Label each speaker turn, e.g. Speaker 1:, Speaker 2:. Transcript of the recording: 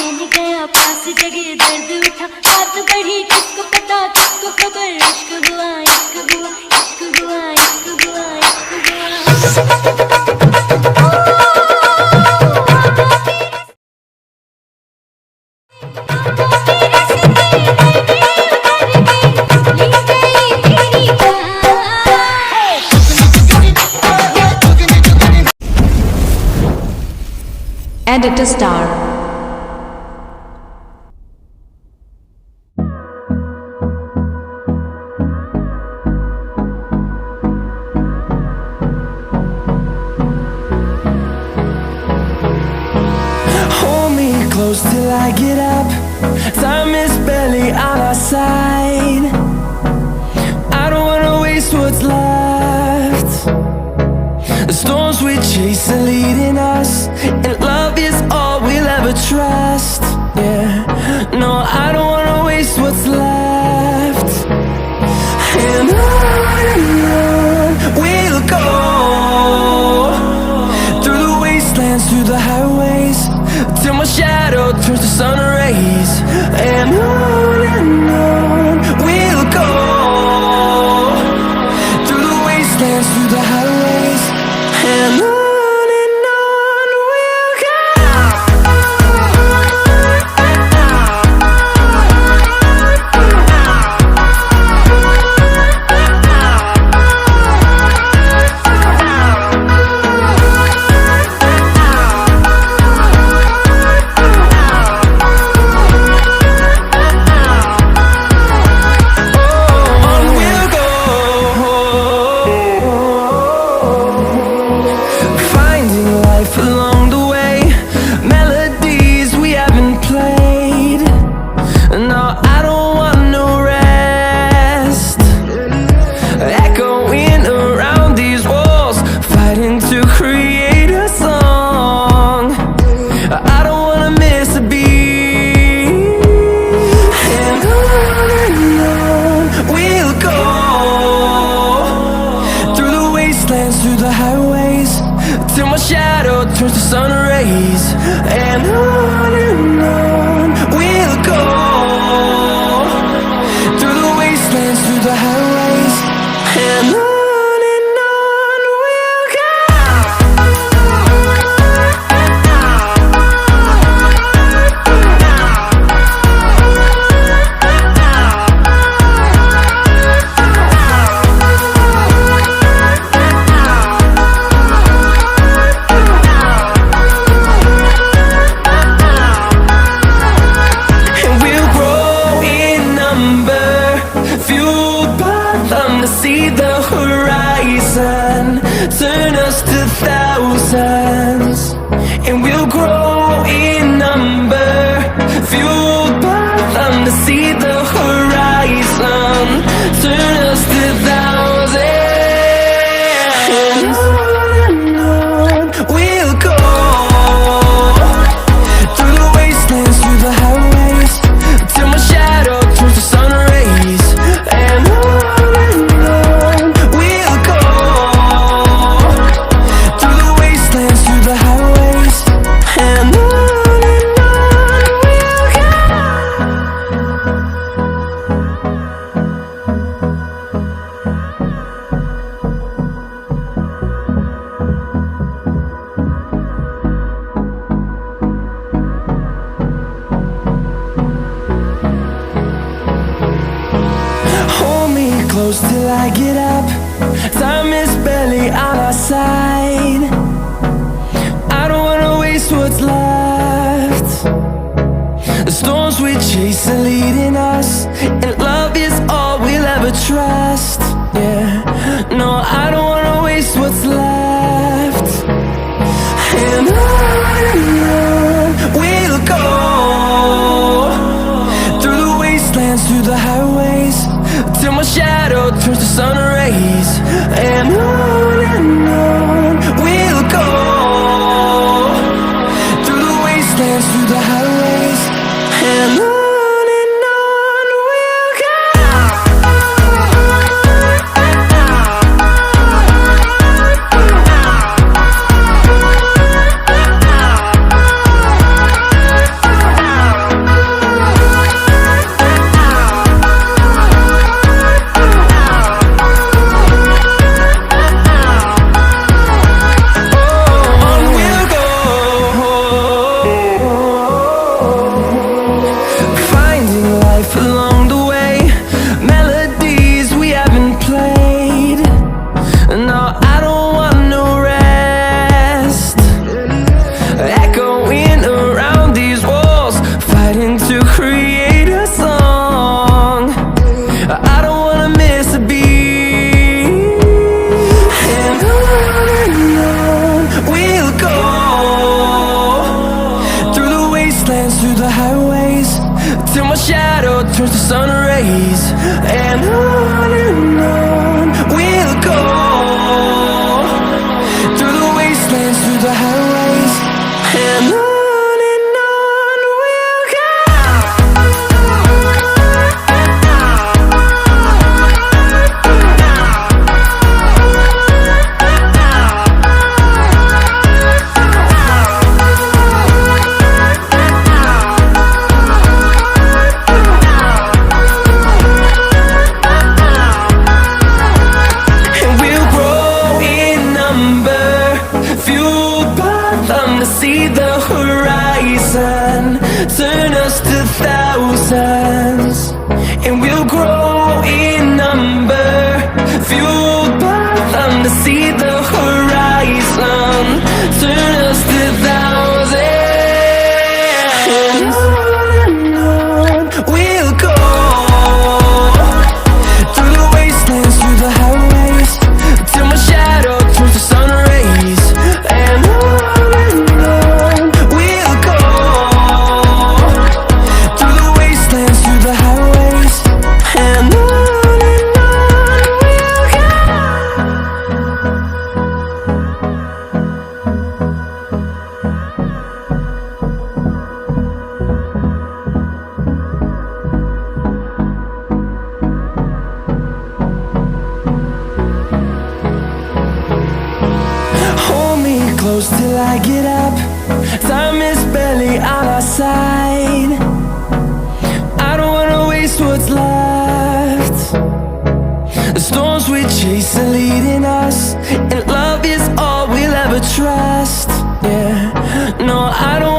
Speaker 1: चैन गया पास जगे दर्द उठा बात बढ़ी किसको पता किसको खबर इश्क हुआ इश्क हुआ इश्क हुआ इश्क हुआ इश्क
Speaker 2: and it is star.
Speaker 3: Hold me close till I get up. Time is barely on our side. I don't wanna waste what's left. The storms we chase are leading us, and love is all we'll ever trust. Yeah, no, I don't wanna waste what's left. And on we'll go, through the wastelands, through the highways, till my shadow turns to sun rays. And on we'll go, through the wastelands, through the highways, and on we'll go. Through the highways, till my shadow turns to sun rays. And on we'll go, through the wastelands, through the highways, and on we'll go. See the horizon turn us to thousands, and we'll grow in number, fueled by them. To see the horizon turn us to thousands, and on we'll go, through the wastelands, through the highways, till my shadow turns to sun rays. And close till I get up. Time is barely on our side. I don't wanna waste what's left. The storms we chase are leading us, and love is all we'll ever trust. Yeah, no, I don't wanna waste what's left. And on we'll go, through the wastelands, through the highways, till my shadow turns to sun rays. And on we'll go, through the wastelands, through the highways, and on we'll go. through the highways, till my shadow turns to sun rays. And on we'll go, through the wastelands, through the highways. And on we'll go. To see the horizon, turn us to thousands, and we'll grow in number, fueled by them. To see the horizon, turn us to thousands, and on we'll go, through the wastelands, through the highways, till my shadow turns to sun rays. And close till I get up. Time is barely on our side. I don't wanna waste what's left. The storms we chase are leading us, and love is all we'll ever trust. Yeah, no, I don't